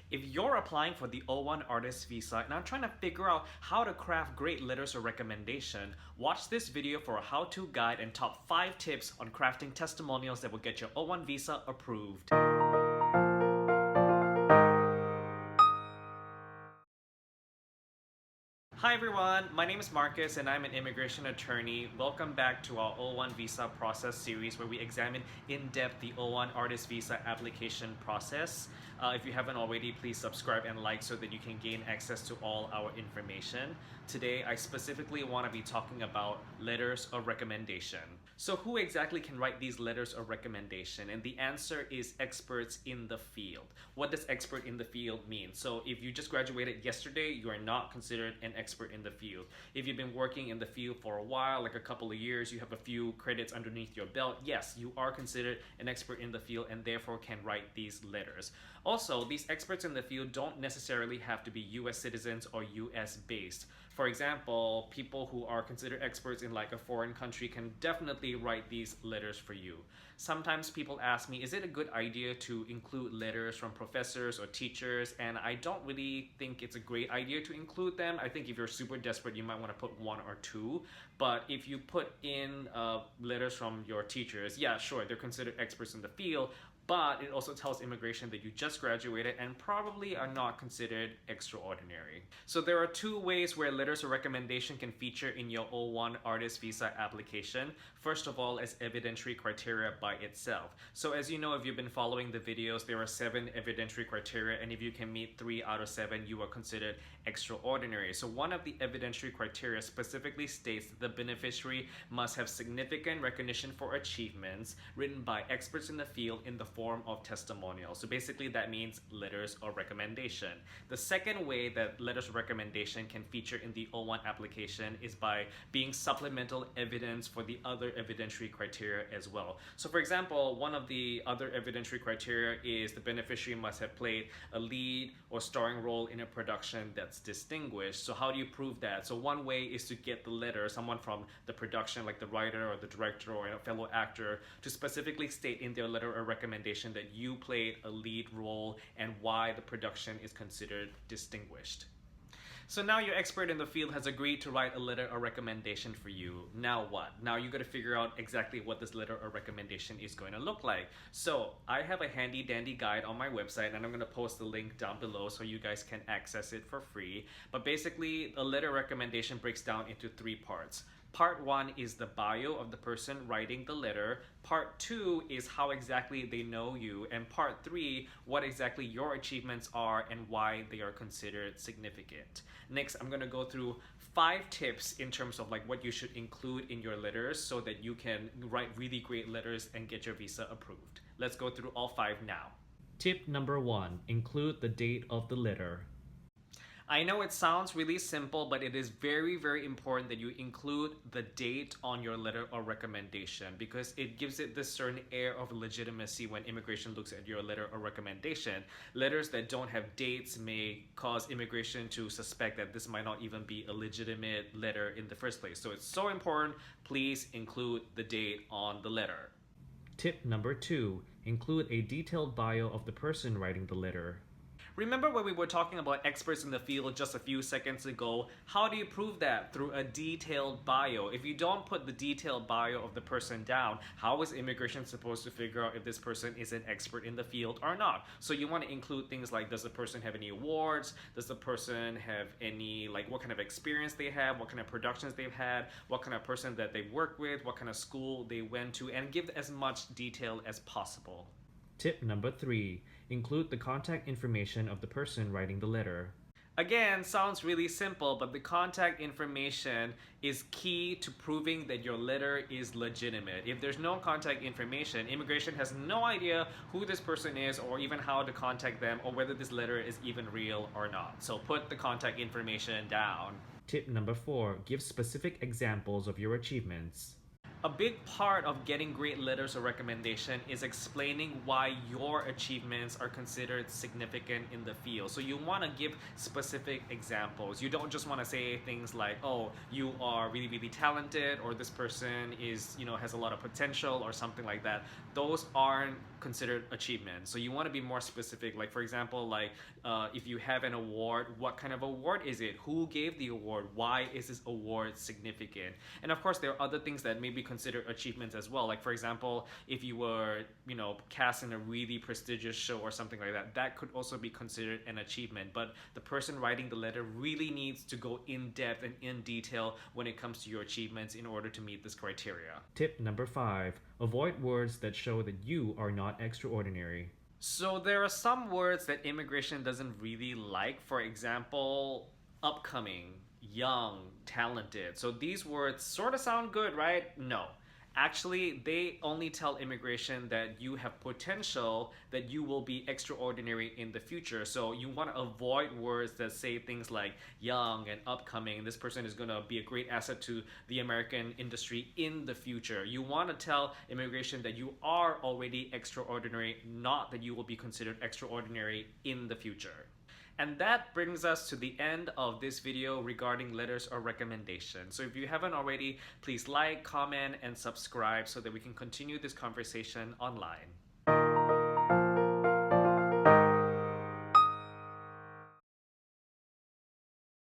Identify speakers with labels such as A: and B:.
A: If you're applying for the O1 Artist Visa and I'm trying to figure out how to craft great letters of recommendation, watch this video for a how-to guide and top 5 tips on crafting testimonials that will get your O1 Visa approved. Hi everyone, my name is Marcus and I'm an immigration attorney. Welcome back to our O1 Visa process series where we examine in depth the O1 Artist Visa application process. If you haven't already, please subscribe and like so that you can gain access to all our information. Today, I specifically want to be talking about letters of recommendation. So who exactly can write these letters of recommendation? And the answer is experts in the field. What does expert in the field mean? So if you just graduated yesterday, you are not considered an expert in the field. If you've been working in the field for a while, like a couple of years, you have a few credits underneath your belt, yes, you are considered an expert in the field and therefore can write these letters. Also, these experts in the field don't necessarily have to be US citizens or US based. For example, people who are considered experts in like a foreign country can definitely write these letters for you. Sometimes people ask me, is it a good idea to include letters from professors or teachers? And I don't really think it's a great idea to include them. I think if you're super desperate, you might want to put one or two. But if you put in letters from your teachers, yeah, sure, they're considered experts in the field, but it also tells immigration that you just graduated and probably are not considered extraordinary. So there are two ways where letters of recommendation can feature in your O1 Artist Visa application. First of all, as evidentiary criteria by itself. So as you know, if you've been following the videos, there are 7 evidentiary criteria, and if you can meet 3 out of 7, you are considered extraordinary. So one of the evidentiary criteria specifically states that the beneficiary must have significant recognition for achievements written by experts in the field in the form of testimonials. So basically that means letters of recommendation. The second way that letters of recommendation can feature in the O1 application is by being supplemental evidence for the other evidentiary criteria as well. So for example, one of the other evidentiary criteria is the beneficiary must have played a lead or starring role in a production that's distinguished. So how do you prove that? So one way is to get the letter, someone from the production like the writer or the director or a fellow actor, to specifically state in their letter of recommendation that you played a lead role and why the production is considered distinguished. So now your expert in the field has agreed to write a letter of recommendation for you. Now what? Now you got to figure out exactly what this letter of recommendation is going to look like. So I have a handy dandy guide on my website and I'm going to post the link down below so you guys can access it for free. But basically a letter of recommendation breaks down into 3 parts. Part 1 is the bio of the person writing the letter. Part 2 is how exactly they know you. And Part 3, what exactly your achievements are and why they are considered significant. Next, I'm going to go through 5 tips in terms of like what you should include in your letters so that you can write really great letters and get your visa approved. Let's go through all 5 now. Tip number 1, include the date of the letter. I know it sounds really simple, but it is very, very important that you include the date on your letter of recommendation because it gives it this certain air of legitimacy when immigration looks at your letter of recommendation. Letters that don't have dates may cause immigration to suspect that this might not even be a legitimate letter in the first place. So it's so important, please include the date on the letter. Tip number 2, include a detailed bio of the person writing the letter. Remember when we were talking about experts in the field just a few seconds ago? How do you prove that? Through a detailed bio. If you don't put the detailed bio of the person down, how is immigration supposed to figure out if this person is an expert in the field or not? So you want to include things like, does the person have any awards? Does the person have any, like what kind of experience they have? What kind of productions they've had? What kind of person that they work with? What kind of school they went to? And give as much detail as possible. Tip number 3, include the contact information of the person writing the letter. Again, sounds really simple, but the contact information is key to proving that your letter is legitimate. If there's no contact information, immigration has no idea who this person is or even how to contact them or whether this letter is even real or not. So put the contact information down. Tip number 4, give specific examples of your achievements. A big part of getting great letters of recommendation is explaining why your achievements are considered significant in the field. So you want to give specific examples. You don't just want to say things like, oh, you are really, really talented, or this person is, has a lot of potential or something like that. Those aren't considered achievement. So you want to be more specific. Like for example, like if you have an award, what kind of award is it? Who gave the award? Why is this award significant? And of course, there are other things that may be considered achievements as well. Like for example, if you were, cast in a really prestigious show or something like that, that could also be considered an achievement. But the person writing the letter really needs to go in depth and in detail when it comes to your achievements in order to meet this criteria. Tip number 5, avoid words that show that you are not extraordinary. So there are some words that immigration doesn't really like. For example, upcoming, young, talented. So these words sort of sound good, right? No. Actually, they only tell immigration that you have potential, that you will be extraordinary in the future. So you want to avoid words that say things like young and upcoming. This person is going to be a great asset to the American industry in the future. You want to tell immigration that you are already extraordinary, not that you will be considered extraordinary in the future. And that brings us to the end of this video regarding letters or recommendations. So if you haven't already, please like, comment, and subscribe so that we can continue this conversation online.